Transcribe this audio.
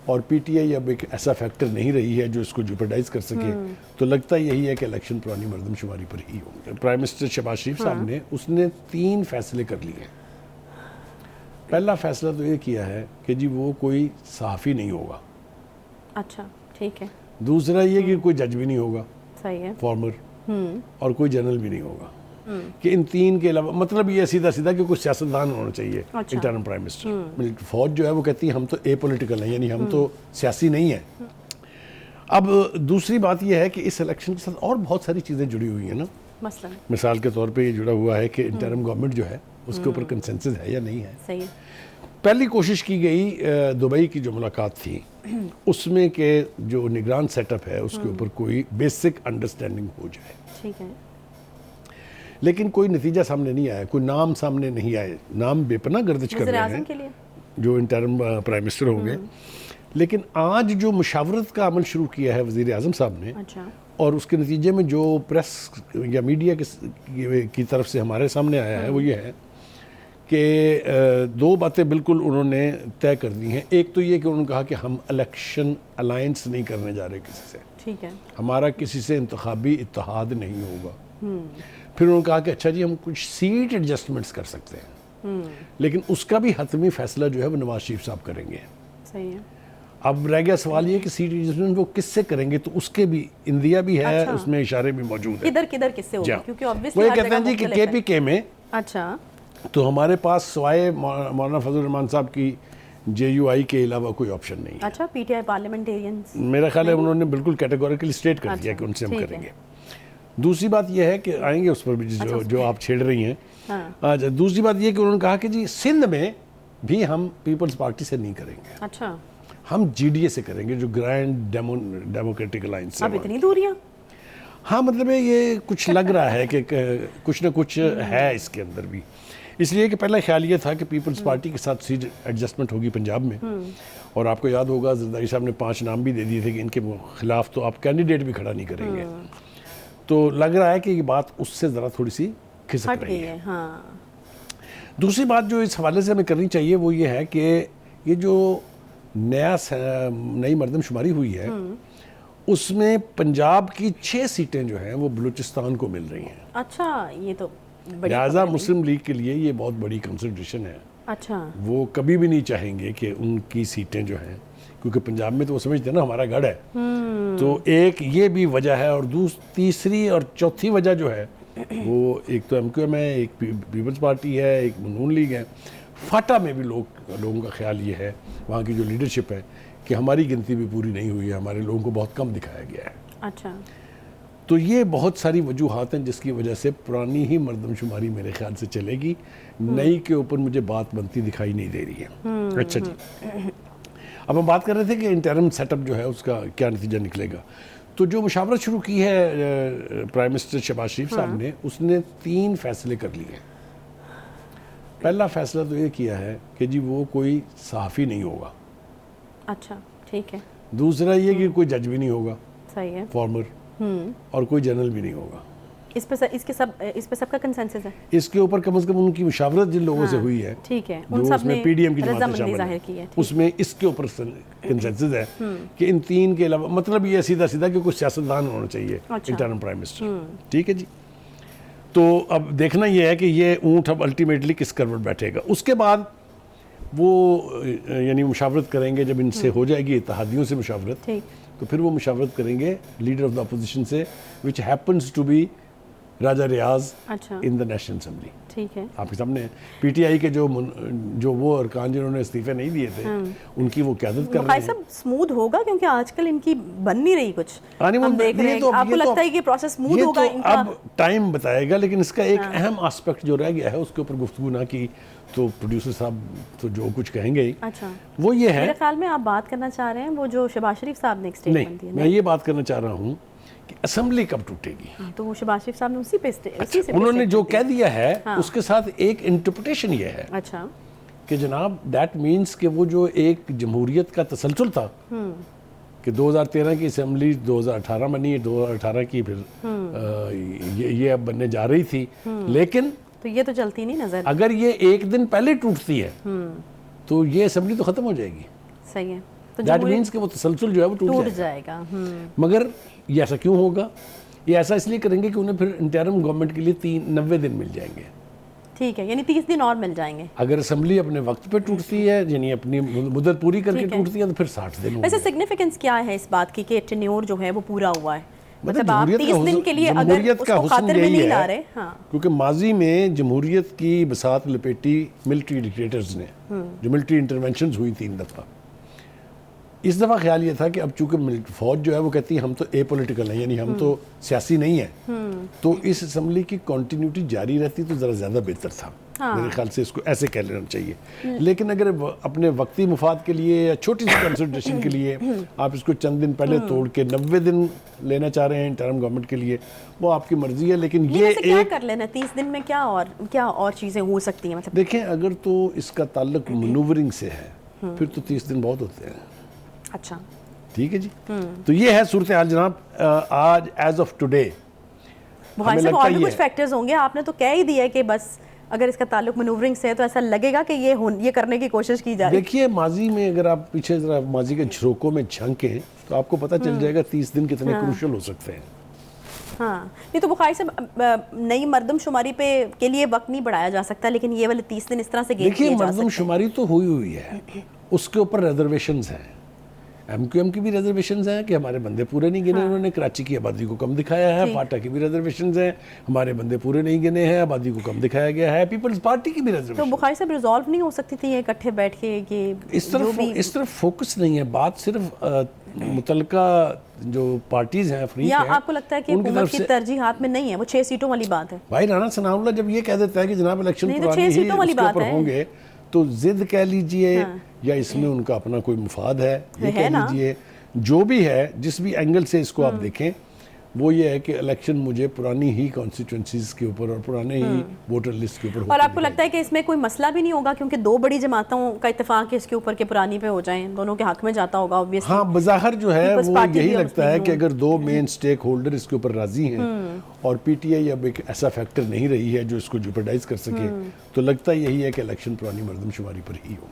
और पीटीआई अब एक ऐसा फैक्टर नहीं रही है जो इसको जुपरडाइज कर सके, तो लगता यही है कि इलेक्शन पुरानी मरदमशुमारी पर ही होंगे। प्राइम मिनिस्टर शहबाज शरीफ साहब ने उसने 3 फैसले कर लिए। पहला फैसला तो ये किया है कि जी वो कोई सहाफ़ी नहीं होगा। अच्छा, ठीक है। दूसरा ये कि कोई जज भी नहीं होगा, सही है, फॉर्मर, और कोई जनरल भी नहीं होगा। कि इन 3 के अलावा, मतलब ये सीधा सीधा कि कुछ सियासतदान होना चाहिए। अच्छा। Interim prime minister. फौज जो है वो कहती है हम तो एपॉलिटिकल हैं, यानी हम तो सियासी नहीं हैं। अब दूसरी बात यह है कि इस इलेक्शन के साथ और बहुत सारी चीज़ें जुड़ी हुई हैं ना। मसलन मिसाल के तौर पे ये जुड़ा हुआ है कि इंटरिम गवर्नमेंट जो है उसके ऊपर कंसेंसस है या नहीं है। सही है। पहली कोशिश की गई दुबई की जो मुलाकात थी उसमें के जो निगरान सेटअप है उसके ऊपर कोई बेसिक अंडरस्टैंडिंग हो जाए। ठीक है। लेकिन कोई नतीजा सामने नहीं आया, कोई नाम सामने नहीं आए। नाम बेपना गर्दिश कर रहे हैं जो इंटरिम प्राइम मिनिस्टर होंगे। लेकिन आज जो मुशावरत का अमल शुरू किया है वज़ीर आज़म साहब ने, अच्छा, और उसके नतीजे में जो प्रेस या मीडिया की तरफ से हमारे सामने आया है वो ये है कि 2 बातें बिल्कुल उन्होंने तय कर दी हैं। एक तो ये कि उन्होंने कहा कि हम इलेक्शन अलायंस नहीं करने जा रहे किसी से, ठीक है, हमारा किसी से इंतखाबी इत्तेहाद नहीं होगा। फिर उन्होंने कहा कि अच्छा जी हम कुछ सीट एडजस्टमेंट्स कर सकते हैं, लेकिन उसका भी हतमी फैसला जो है वो नवाज शरीफ साहब करेंगे। सही है। अब रह गया सवाल ये कि सीट एडजस्टमेंट वो किससे करेंगे, तो उसके भी इंदिया भी है। अच्छा। उसमें इशारे भी मौजूद है। किधर किससे होगा, क्योंकि ऑब्वियसली वो ये कहते हैं जी कि केपीके में, अच्छा, तो हमारे पास सिवाय मौलाना फजल रहमान साहब की जेयूआई के अलावा कोई ऑप्शन नहीं है। अच्छा, पीटीआई पार्लियामेंटरियंस, मेरा ख्याल है उन्होंने बिल्कुल कैटेगोरिकली स्टेट कर दिया कि उनसे हम करेंगे। दूसरी बात यह है कि आएंगे उस पर भी जो आप छेड़ रही हैं। हाँ। दूसरी बात यह कि उन्होंने कहा कि जी सिंध में भी हम पीपल्स पार्टी से नहीं करेंगे। अच्छा, हम जीडीए से करेंगे जो ग्रैंड डेमोक्रेटिक अलायंस है। अब इतनी दूरियां? हाँ, मतलब ये कुछ लग रहा है कि कुछ ना कुछ है इसके अंदर भी। इसलिए कि पहला ख्याल ये था कि पीपल्स पार्टी के साथ सीट एडजस्टमेंट होगी पंजाब में, और आपको याद होगा जरदारी साहब ने 5 नाम भी दे दिए थे कि इनके खिलाफ तो आप कैंडिडेट भी खड़ा नहीं करेंगे। तो लग रहा है कि ये बात उससे ज़रा थोड़ी सी खिसक रही है। हाँ। दूसरी बात जो इस हवाले से हमें करनी चाहिए वो ये है कि ये जो नई मरदमशुमारी हुई है उसमें पंजाब की 6 सीटें जो हैं वो बलूचिस्तान को मिल रही हैं। अच्छा, ये तो लिहाजा मुस्लिम लीग के लिए ये बहुत बड़ी कंसिडरेशन है। अच्छा, वो कभी भी नहीं चाहेंगे कि उनकी सीटें जो हैं, क्योंकि पंजाब में तो वो समझते हैं ना हमारा गढ़ है। तो एक ये भी वजह है, और तीसरी और चौथी वजह जो है वो एक तो एमक्यूएम है, एक पीपल्स पार्टी है, एक नून लीग है। फाटा में भी लोगों का ख्याल ये है, वहाँ की जो लीडरशिप है, कि हमारी गिनती भी पूरी नहीं हुई है, हमारे लोगों को बहुत कम दिखाया गया है। अच्छा, तो ये बहुत सारी वजूहात हैं जिसकी वजह से पुरानी ही मरदमशुमारी मेरे ख्याल से चलेगी। नई के ऊपर मुझे बात बनती दिखाई नहीं दे रही है। अच्छा जी, अब हम बात कर रहे थे कि इंटरिम सेटअप जो है उसका क्या नतीजा निकलेगा। तो जो मुशावरत शुरू की है प्राइम मिनिस्टर शहबाज शरीफ साहब ने, उसने 3 फैसले कर लिए। पहला फैसला तो ये किया है कि जी वो कोई सहाफ़ी नहीं होगा। अच्छा, ठीक है। दूसरा ये कि कोई जज भी नहीं होगा, सही है, फॉर्मर, और कोई जनरल भी नहीं होगा। इस पे सबका कंसेंसस है। इसके ऊपर कम से कम उनकी मुशावरत जिन लोगों से हुई है, ठीक है, जो उसमें पीडीएम की जमात शामिल है, उसमें इसके ऊपर कंसेंसस है कि इन 3 के अलावा, मतलब ये सीधा सीधा कि कुछ सियासतदान होना चाहिए। अच्छा। इंटरिम प्राइम मिनिस्टर, ठीक है जी। तो अब देखना यह है कि ये ऊँट अब अल्टीमेटली किस करवट बैठेगा। उसके बाद वो यानी मुशावरत करेंगे, जब इनसे हो जाएगी इत्तेहादियों से मुशावरत, तो फिर वो मुशावरत करेंगे लीडर ऑफ द अपोजिशन से, which happens to be Raja Riaz in the national assembly. ठीक है, आपके सामने पीटीआई के जो वो अरकान जिन्होंने इस्तीफे नहीं दिए थे, उनकी वो क़यादत कर रहे हैं। सब स्मूथ होगा क्योंकि आजकल इनकी बन नहीं रही कुछ, हम देख रहे हैं। तो आपको लगता है कि प्रोसेस स्मूथ होगा? इनका अब टाइम बताएगा, लेकिन इसका एक अहम एस्पेक्ट जो रह गया है उसके ऊपर गुफ्तगू ना की तो प्रोड्यूसर साहब तो जो कुछ कहेंगे ही। अच्छा, वो ये है, मेरे ख्याल में आप बात करना चाह रहे हैं वो जो शहबाज शरीफ साहब ने एक स्टेटमेंट दिया। मैं ये बात करना चाह रहा हूँ कि असेंबली कब टूटेगी। तो वो शहबाज शरीफ साहब ने उसी पे उन्होंने जो कह दिया है उसके साथ एक इंटरप्रिटेशन ये है, अच्छा, कि जनाब दैट मीन्स कि वो जो एक जमहूरियत का तसलसल था कि 2013 की असेंबली 2018 बनी, 2018 की फिर ये अब बनने जा रही थी, लेकिन तो ये तो चलती नहीं नजर। अगर ये एक दिन पहले टूटती है तो ये असेंबली तो खत्म हो जाएगी। सही है। दैट मीन्स कि वो तसलसल जो है वो टूट जाएगा। मगर ये ऐसा क्यों होगा? ये ऐसा इसलिए करेंगे कि उन्हें फिर इंटरिम गवर्नमेंट के लिए 90 दिन मिल जाएंगे। ठीक है, यानी 30 दिन और मिल जाएंगे। अगर असेंबली अपने वक्त पे टूटती है, यानी अपनी मुद्दत पूरी करके टूटती है, तो फिर 60 दिन। वैसे सिग्निफिकेंस क्या है इस बात की कि टेन्योर जो है वो पूरा हुआ है? मतलब आप 30 दिन के लिए अगर उसको खातिर में नहीं ला रहे। हाँ। क्योंकि माजी में जमहूरियत की बसात लपेटी मिलिट्री डिक्टेटर्स ने, जो मिलिट्री इंटरवेंशंस हुई 3 दफ़ा। इस दफ़ा ख्याल ये था कि अब चूंकि फौज जो है वो कहती है हम तो एपॉलिटिकल हैं, यानी हम तो सियासी नहीं हैं, तो इस असम्बली की कंटिन्यूटी जारी रहती तो ज़रा ज़्यादा बेहतर था। हाँ। मेरे ख्याल से इसको ऐसे कह लेना चाहिए। लेकिन अगर अपने वक्ती मुफाद के लिए या छोटी सी कंसिडरेशन के लिए आप इसको चंद दिन पहले तोड़ के 90 दिन लेना चाह रहे हैं इंटरिम गवर्नमेंट के लिए, वो आपकी मर्जी है। लेकिन ये क्या कर लेना 30 दिन में, क्या और चीज़ें हो सकती हैं? मतलब देखें, अगर तो इसका ताल्लुक मनूवरिंग से है फिर तो 30 दिन बहुत होते हैं। अच्छा, ठीक है जी। तो ये है सूरत हाल जनाब आज एज ऑफ टुडे। और भी कुछ फैक्टर्स होंगे, आपने तो कह ही दिया कि बस अगर इसका ताल्लुक मैनूवरिंग से है तो ऐसा लगेगा कि ये करने की कोशिश की जा रही है। देखिए, माजी में अगर आप पीछे जरा माजी के झरोकों में झांकें तो आपको पता चल जाएगा 30 दिन कितने क्रूशल हो सकते हैं। हाँ, नहीं तो बुखारी से नई मरदमशुमारी पे के लिए वक्त नहीं बढ़ाया जा सकता, लेकिन ये वाले 30 दिन इस तरह से देखिए, मरदमशुमारी तो हुई है, उसके ऊपर रिजर्वेशंस हैं। MQM की भी रिजर्वेशंस हैं कि हमारे बंदे पूरे नहीं गिने। हाँ। उन्होंने कराची की आबादी को कम दिखाया है। फाटा की भी रिजर्वेशंस हैं, हमारे बंदे पूरे नहीं गिने हैं, आबादी को कम दिखाया गया है। पीपल्स पार्टी की भी रिजर्वेशन। तो बुखारी साहब रिजॉल्व नहीं हो सकती थी ये इकट्ठे बैठ के? ये इस तरफ फोकस नहीं है। बात सिर्फ मुतलका जो पार्टीज हैं अफरीक या आपको लगता है कि हुकूमत की तरजीहात में नहीं है? वो 6 सीटों वाली बात है। भाई राना सनाउल्लाह जब ये कह देता है कि जनाब इलेक्शन पुरानी होंगे तो जिद कह लीजिए। हाँ। या इसमें उनका अपना कोई मुफाद है, ये कह लीजिए। जो भी है, जिस भी एंगल से इसको आप देखें, वो ये है कि इलेक्शन मुझे पुरानी ही कॉन्स्टिट्यूंसीज के ऊपर और पुराने ही वोटर लिस्ट के ऊपर। और आपको लगता है कि इसमें कोई मसला भी नहीं होगा क्योंकि 2 बड़ी जमातों का इत्तेफाक है इसके ऊपर के पुरानी पे हो जाएं, दोनों के हक में जाता होगा ऑब्वियसली। हाँ, बज़ाहिर जो है वो यही लगता है कि अगर 2 मेन स्टेक होल्डर इसके ऊपर राजी हैं और PTI अब एक ऐसा फैक्टर नहीं रही है जो इसको जुपरडाइज कर सके, तो लगता यही है कि इलेक्शन पुरानी मरदमशुमारी पर ही होंगे।